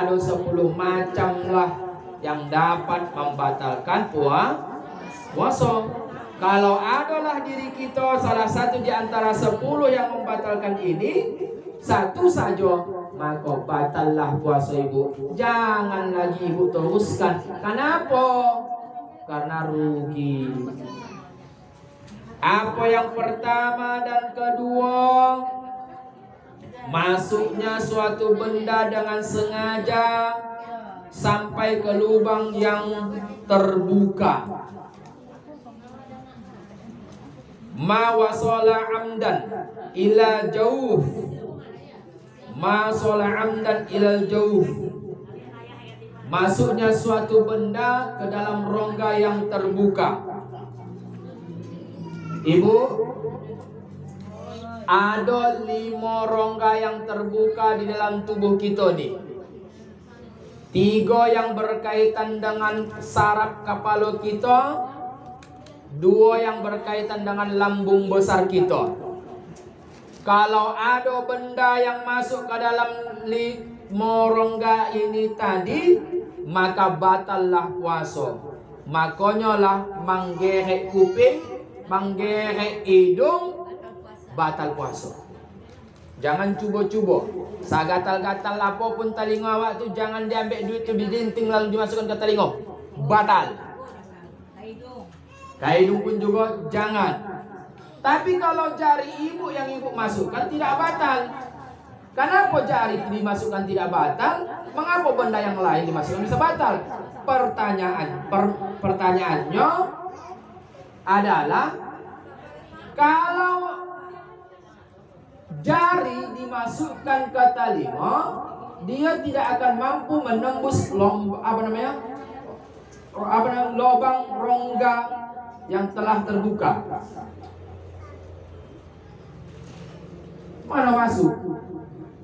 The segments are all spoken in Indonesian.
ada 10 macam lah yang dapat membatalkan puasa. Kalau adalah diri kita salah satu di antara 10 yang membatalkan ini, satu saja, maka batallah puasa ibu. Jangan lagi ibu teruskan. Kenapa? Karena rugi. Apa yang pertama dan kedua? Masuknya suatu benda dengan sengaja sampai ke lubang yang terbuka. Ma wasala amdan ila jauh. Ma wasala amdan ila jauh. Masuknya suatu benda ke dalam rongga yang terbuka. Ibu, ada 5 rongga yang terbuka di dalam tubuh kita nih. 3 yang berkaitan dengan saraf kepala kita, 2 yang berkaitan dengan lambung besar kita. Kalau ada benda yang masuk ke dalam 5 rongga ini tadi, maka batallah puasa. Makanya lah manggerek kuping, manggerek hidung, batal puasa. Jangan cuba-cuba. Sagatal-gatal apapun telinga awak tu, jangan diambil duit tu didinting lalu dimasukkan ke telinga. Batal. Hidung pun juga jangan. Tapi kalau jari ibu yang ibu masukkan tidak batal. Kenapa jari dimasukkan tidak batal? Mengapa benda yang lain dimasukkan bisa batal? Pertanyaannya adalah, kalau jari dimasukkan ke telinga, dia tidak akan mampu menembus lubang rongga yang telah terbuka. Mana masuk?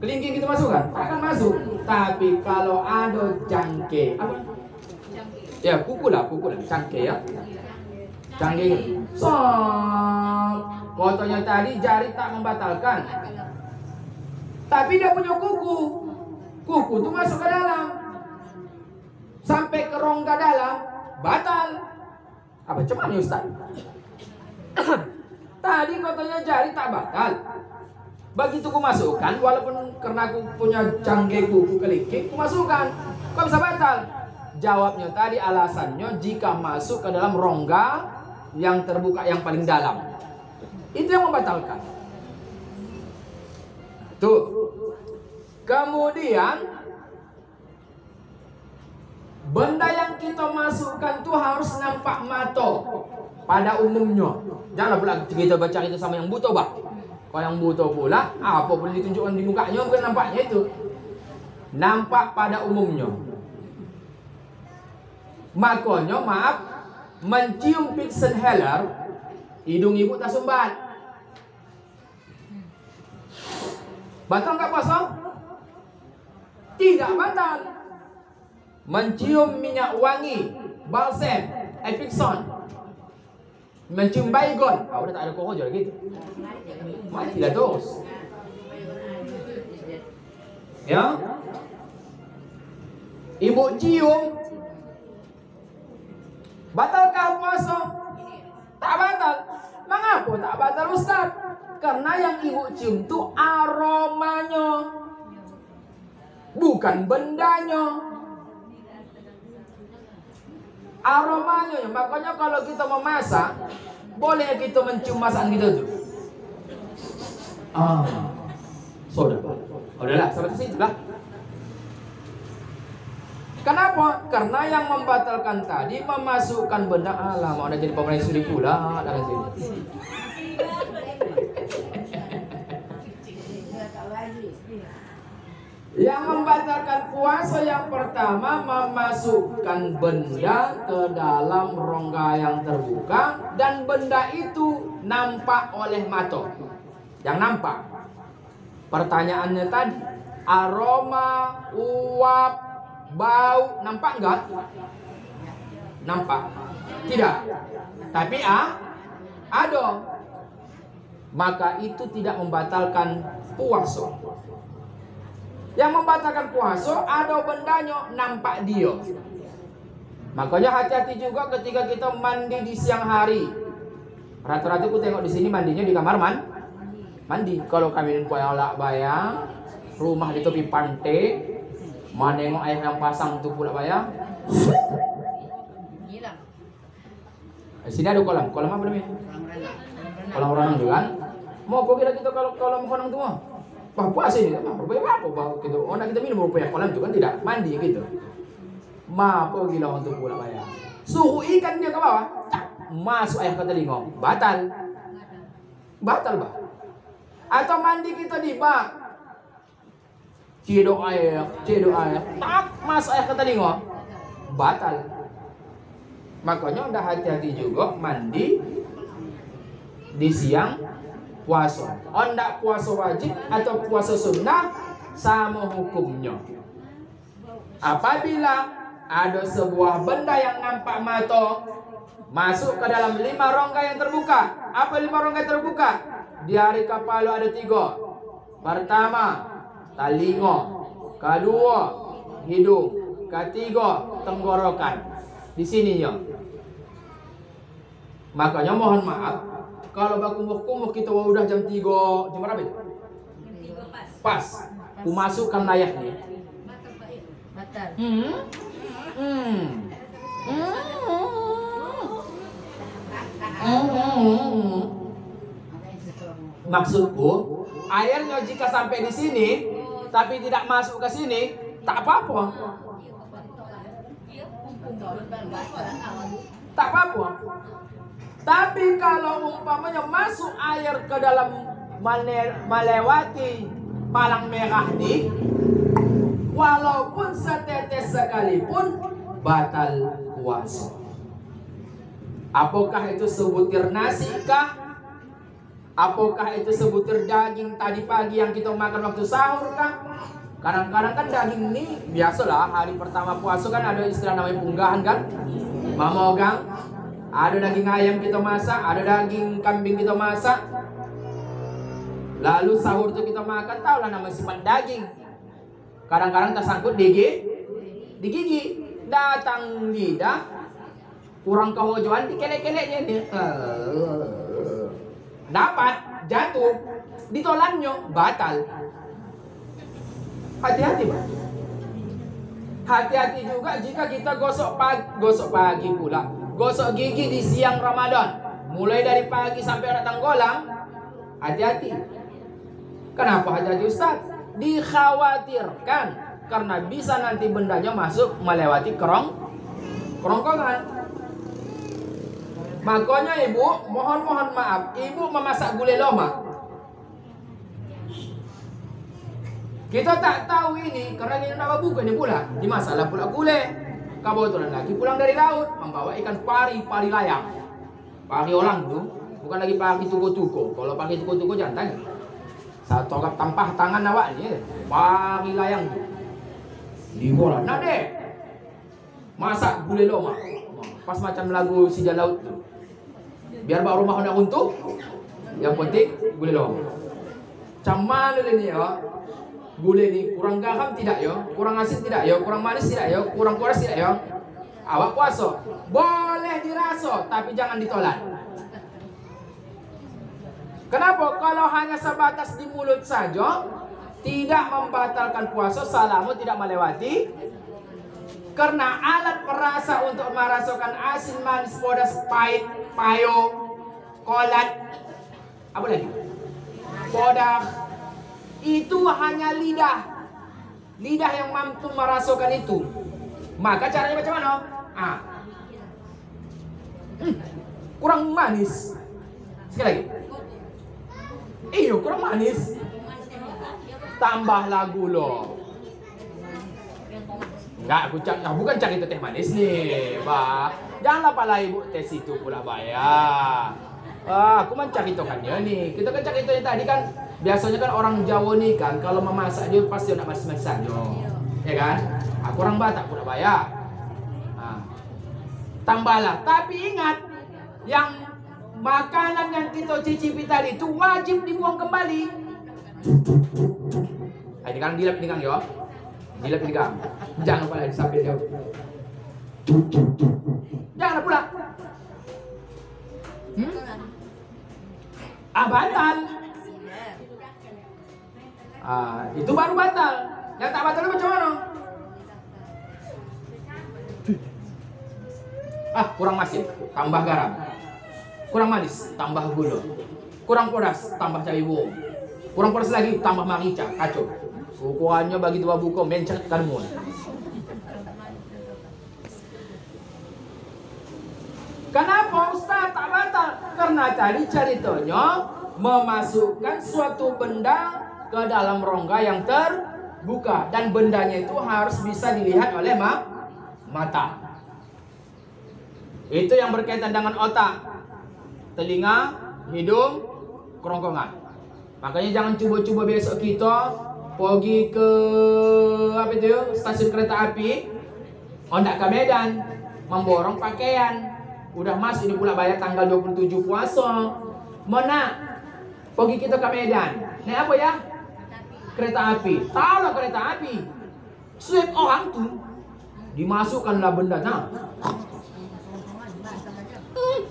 Kelingking kita masukkan? Akan masuk. Tapi kalau ada cangke, apa? Ya, kuku lah, cangke ya. Cangke. So, fotonya tadi jari tak membatalkan. Tapi dia punya kuku. Kuku itu masuk ke dalam. Sampai ke rongga dalam, batal. Apa cuman ya Ustaz? Tadi katanya jari tak batal. Begitu ku masukkan, walaupun karena aku punya cangkeh kuku kelingking, ku masukkan. Kok bisa batal? Jawabnya tadi alasannya jika masuk ke dalam rongga yang terbuka yang paling dalam. Itu yang membatalkan. Tuh. Kemudian benda yang kita masukkan tuh harus nampak mata pada umumnya. Janganlah pula kita baca itu sama yang buta, bah. Kalau yang buta pula, apa pun ditunjukkan di mukanya bukan nampaknya itu. Nampak pada umumnya. Makanya, maaf, mencium Pixenheller, hidung ibu tak sumbat. Batal nggak puasa? Tidak batal. Mencium minyak wangi, balsam, Epixon, mencium baygon, udah tak ada kok aja gitu. Mati lah terus. Ya, ibu cium, batalkah puasa? Tak batal. Mengapa tak batal Ustaz? Karena yang ibu cium itu aromanya, bukan bendanya. Aromanya. Makanya kalau kita memasak, boleh kita mencium masakan kita tuh. Sudah. Udahlah, sampai situ lah. Kenapa? Karena yang membatalkan tadi memasukkan benda alam. Mau ada jadi pemain suri pula dalam sini. Yang membatalkan puasa yang pertama memasukkan benda ke dalam rongga yang terbuka dan benda itu nampak oleh mata. Yang nampak. Pertanyaannya tadi, aroma, uap, bau, nampak enggak? Nampak? Tidak. Tapi ada. Maka itu tidak membatalkan puasa. Yang membatalkan puasa ada bendanya nampak dia. Makanya hati-hati juga ketika kita mandi di siang hari. Rata-rata aku tengok di sini mandinya di kamar mandi. Kalau kami yang lak bayang, rumah di tepi pantai, menengok air yang pasang tuh pula bayang. Di sini ada kolam apa namanya? Kolam renang juga kan? Mau kok kira kita kalau kolam renang tuh mah? Wah puasa ini, apa gitu? Oh nak kita minum rupanya kolam juga kan tidak mandi gitu. Ma apa gila untuk pula bayang? Suhu ikan dia ke bawah, masuk air ke telinga, batal bah. Atau mandi kita di bak, cedok air, tak masuk air ke telinga, batal. Makanya udah hati-hati juga mandi di siang puasa. Ndak puasa wajib atau puasa sunnah sama hukumnya. Apabila ada sebuah benda yang nampak mata masuk ke dalam 5 rongga yang terbuka. Apa 5 rongga yang terbuka? Di hari kepala ada 3. Pertama, telinga. Kedua, hidung. Ketiga, tenggorokan. Di sininya. Makanya mohon maaf kalau bakumuk-kumuk kita udah jam 3, jam berapa itu? Pas. Ku masukkan layak nih. Batal. Maksudku, airnya jika sampai di sini tapi tidak masuk ke sini, tak apa-apa. Tak apa-apa. Tapi kalau umpamanya masuk air ke dalam melewati palang merah ini, walaupun setetes sekalipun batal puasa. Apakah itu sebutir nasi kah? Apakah itu sebutir daging tadi pagi yang kita makan waktu sahur kah? Kadang-kadang kan daging ini biasalah hari pertama puasa kan ada istilah namanya punggahan kan? Mamogang. Ada daging ayam kita masak, ada daging kambing kita masak. Lalu sahur itu kita makan, tahulah nama sifat daging. Kadang-kadang tersangkut di gigi. Datang lidah, kurang kehojoan di kelek-keleknya nih. Dapat, jatuh, ditolannya, batal. Hati-hati Pak. Hati-hati juga jika kita gosok pagi pula. Gosok gigi di siang Ramadan, mulai dari pagi sampai datang golang. Hati-hati. Kenapa hati-hati Ustaz? Dikhawatirkan karena bisa nanti bendanya masuk melewati kerongkongan. Makanya ibu, mohon maaf, ibu memasak gulai loma. Kita tak tahu ini karena ini nama buku ini pula. Dimasalah pula gulai. Kebetulan lagi pulang dari laut membawa ikan pari layang. Pari orang tuh bukan lagi pari tuko-tuko. Kalau pari tuko-tuko jangan tanya. Saya tokap tampah tangan awak ni. Pari layang tuh. Di bola. Nah deh. Masak gulai loma. Pas macam lagu si laut tuh. Biar baru rumah nak untuk. Yang penting gulai loma. Macam mana ni ya? Gulai ni kurang garam tidak ya, kurang asin tidak ya, kurang manis tidak ya, kurang kuras tidak ya. Awak puasa boleh dirasa tapi jangan ditolak. Kenapa? Kalau hanya sebatas di mulut saja tidak membatalkan puasa selama tidak melewati. Karena alat perasa untuk merasakan asin, manis, pedas, pahit, payo, kolat, apa lagi? Podah. Itu hanya lidah yang mampu merasakan itu. Maka caranya macam mana? Kurang manis. Sekali lagi. Iyo kurang manis. Tambahlah gula. Enggak, bukan cari teh manis nih, Pak. Janganlah pala ibu tes itu pula bayar. Aku mencari tokannya nih. Kita kan cari itu yang tadi kan. Biasanya kan orang Jawa nih kan kalau memasak dia pasti nak masak-masaknya. Ya kan? Aku orang Batak pula bayar. Tambahlah. Tapi ingat, yang makanan yang kita cicipi tadi itu wajib dibuang kembali. Ini kan dilap nih Kang yo. Dilap nih Kang. Jangan pula disambil yo. Jangan pula. Batal. Itu baru batal. Yang tak batal itu macam mana? Kurang masin, tambah garam. Kurang manis, tambah gula. Kurang pedas, tambah cabai bawang. Kurang pedas lagi, tambah merica, kacau. Ukurannya bagi dua buku, mencetkan mun. Kenapa Ustaz tak batal? Karena tadi ceritanya memasukkan suatu benda ke dalam rongga yang terbuka. Dan bendanya itu harus bisa dilihat oleh mata. Itu yang berkaitan dengan otak, telinga, hidung, kerongkongan. Makanya jangan coba-coba besok kita pergi ke stasiun kereta api, ondak ke Medan, memborong pakaian. Udah mas, ini pula bayar tanggal 27 puasa. Mana? Pergi kita ke Medan. Naik apa ya? Kereta api. Tahulah kereta api. Setiap orang tuh dimasukkanlah bendanya.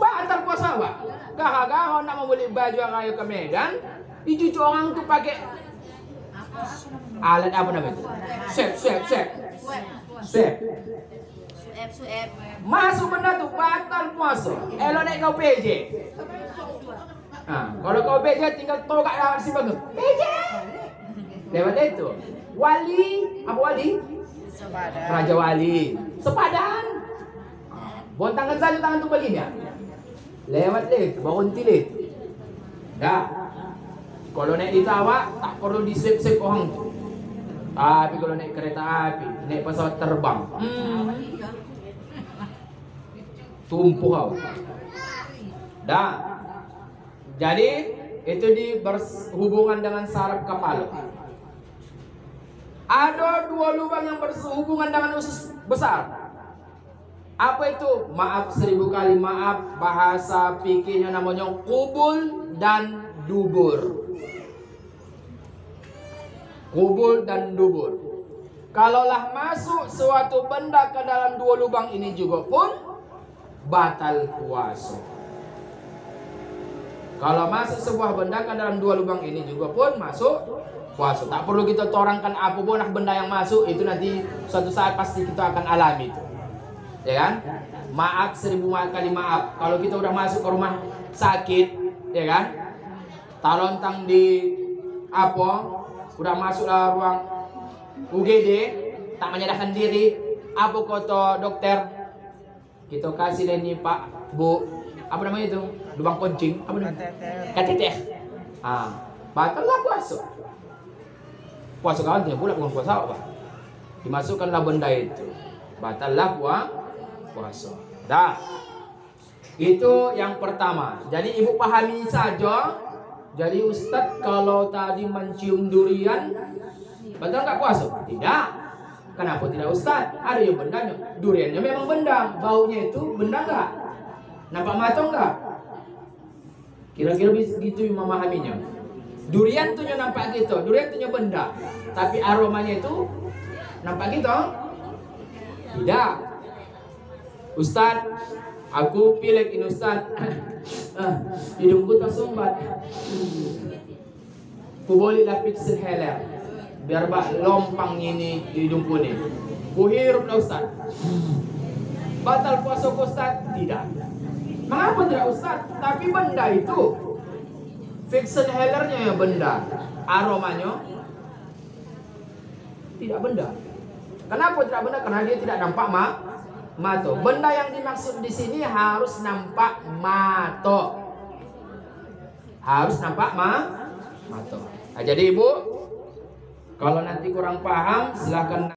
Batal puasa Pak. Gara-gara nak membeli baju kayu ke Medan, dicuci orang tuh pakai alat apa namanya itu? Swab. Masuk benda tuh batal puasa. Elok naik kau PJ. Kalau kau PJ tinggal togak dalam si bagus. PJ. Lewat itu. Wali, apa wali? Sepadan. Raja wali. Sepadan. Buat tangan saja tangan tuh begini ya. Lewat leh, bangun tilit. Dah. Kalau naik di tawak tak perlu disep-sep orang tu. Tapi kalau naik kereta api, naik pesawat terbang, tumpuh kau. Dah. Jadi itu berhubungan dengan saraf kepala. Ada dua lubang yang berhubungan dengan usus besar. Apa itu? Maaf 1000 kali maaf, bahasa fikihnya namanya kubul dan dubur. Kubul dan dubur. Kalaulah masuk suatu benda ke dalam dua lubang ini juga pun batal puasa. Kalau masuk sebuah benda ke dalam dua lubang ini juga pun masuk puasa. Tak perlu kita torangkan apa pun benda yang masuk, itu nanti suatu saat pasti kita akan alami itu. Ya kan? Maaf 1000 kali maaf. Kalau kita udah masuk ke rumah sakit, ya kan? Talontang di udah masuk lah ruang UGD, tak menyadarkan diri, apa kata dokter? Kita kasih ini Pak, Bu, apa namanya itu? Lubang kencing, apa namanya? Kateter. Batal lah puasa. Puasa kawan punya pula bukan puasa apa? Dimasukkanlah benda itu. Batal lah puasa. Dah. Itu yang pertama. Jadi ibu pahami saja. Jadi Ustadz kalau tadi mencium durian, batal nggak puasa? Tidak. Kenapa tidak Ustadz? Ada yang bendanya. Duriannya memang benda. Baunya itu benda nggak? Nampak mata nggak? Kira-kira begitu memahaminya. Durian tuhnya nampak gitu. Durian tuhnya benda. Tapi aromanya itu nampak gitu? Tidak. Ustadz, aku pilek ini Ustadz. Hidungku tersumbat. Ku boleh lapik senheler biar lompang ini di hidungku nih. Ku hirup lah Ustadz. Batal puasa Ustadz? Tidak. Mengapa tidak Ustadz? Tapi benda itu fiction hellernya ya benda, aromanya tidak benda. Kenapa tidak benda? Karena dia tidak nampak mata. Benda yang dimaksud di sini harus nampak mata. Harus nampak mata. Nah, jadi ibu, kalau nanti kurang paham silahkan